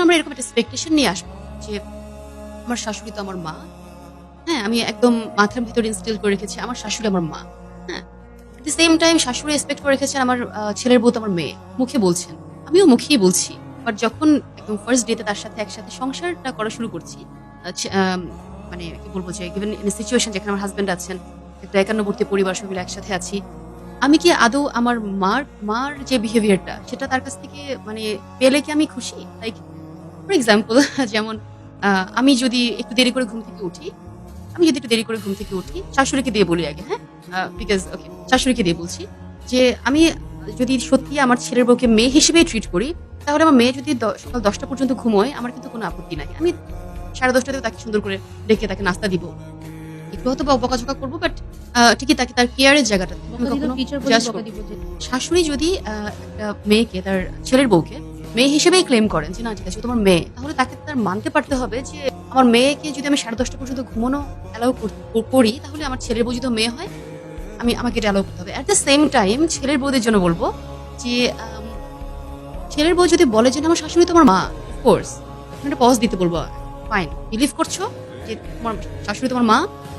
আমরা এরকম একটা এক্সপেকটেশন নিয়ে আসবো যে আমার শাশুড়ি তো আমার মা। হ্যাঁ, আমি একদম মাথার ভিতরে ইনস্টিল করে রেখেছি আমার শাশুড়ি আমার মা। হ্যাঁ, এট দ্য সেম টাইম শাশুড়ি এক্সপেক্ট করে রেখেছেন আমার ছেলের বউ তো আমার মেয়ে। মুখে বলছেন, আমিও মুখেই বলছি। বাট যখন একদম ফার্স্ট ডেতে তার সাথে একসাথে সংসারটা করা শুরু করছি, মানে কি বলবো যে গিভেন ইন সিচুয়েশন যেখানে আমার হাজবেন্ড আছেন, একটা একান্নবর্তী পরিবার সব মিলে একসাথে আছি, আমি কি আদৌ আমার মার মার যে বিহেভিয়ারটা সেটা তার কাছ থেকে মানে পেলে কি আমি খুশি? লাইক ফর এক্সাম্পল যেমন আমি যদি একটু দেরি করে ঘুম থেকে উঠি, শাশুড়িকে দিয়ে বলি আগে, হ্যাঁ? বিকজ ওকে, শাশুড়িকে দিয়ে বলছি যে আমি যদি সত্যি আমার ছেলের বউকে মেয়ে হিসেবেই ট্রিট করি, তাহলে আমার মেয়ে যদি সকাল 10টা পর্যন্ত ঘুমোয়, আমার কিন্তু কোনো আপত্তি নাই। আমি 10:30টাতেও তাকে সুন্দর করে ডেকে তাকে নাস্তা দিব। একটু হয়তো বকাঝকা করবো, বাট ঠিকই তাকে তার কেয়ারের জায়গাটা জাজ করবো। শাশুড়ি যদি একটা মেয়েকে, তার ছেলের বউকে মেয়ে হিসেবেই ক্লেম করেন যে না ঠিক আছে ও তোমার মেয়ে, তাহলে তাকে তার মানতে পারতে হবে যে আমার মেয়েকে যদি আমি 10:30 পর্যন্ত ঘুমানো অ্যালাউ করি, তাহলে আমার ছেলের বউ যদি মেয়ে হয়, আমাকে এটা অ্যালাউ করতে হবে। অ্যাট দ্য সেম টাইম ছেলের বউদের জন্য বলবো যে ছেলের বউ যদি বলে যে না আমার শাশুড়ি তোমার মা, অফকোর্স একটা পজ দিতে বলবো। ফাইন, বিলিভ করছো যে তোমার শাশুড়ি তোমার মা,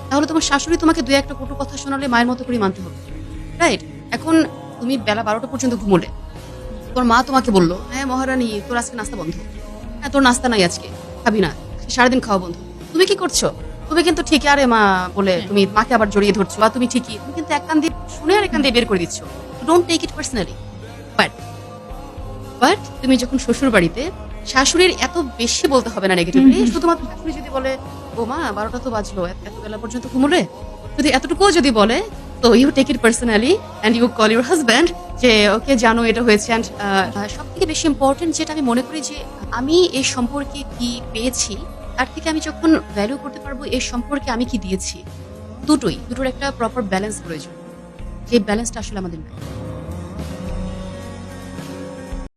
তাহলে তোমার শাশুড়ি তোমাকে 2-1 কটু কথা শোনালে মায়ের মতো করে মানতে হবে, রাইট? এখন তুমি বেলা 12টা পর্যন্ত ঘুমোলে, তোর মা তোমাকে বললো হ্যাঁ মহারানী তোর আজকে নাস্তা বন্ধ, হ্যাঁ তোর নাস্তা নাই আজকে, খাবি না, সারাদিন খাওয়া বন্ধ। তুমি কি করছো? তুমি কিন্তু ঠিকই আরে মা বলে তুমি মাকে আবার জড়িয়ে ধরছো, বা তুমি কিন্তু এক কান দিয়ে শুনে আর এক কান দিয়ে বের করে দিচ্ছ। Don't take it personally. But তুমি যখন শ্বশুর বাড়িতে, শাশুড়ির এত বেশি বলতে হবে না নেগেটিভলি, শুধুমাত্র শাশুড়ি যদি বলে ও মা 12টা তো বাজলো, এত বেলা পর্যন্ত ঘুমোলে, যদি এতটুকুও যদি বলে, তো you take it personally and you call your husband যে ওকে জানো এটা হয়েছে। অ্যান্ড সব থেকে বেশি ইম্পর্টেন্ট যেটা আমি মনে করি যে আমি এই সম্পর্কে কি পেয়েছি, তার থেকে আমি যখন ভ্যালু করতে পারবো এই সম্পর্কে আমি কি দিয়েছি। দুটোর একটা প্রপার ব্যালেন্স প্রয়োজন, যে ব্যালেন্সটা আসলে আমাদের নাই।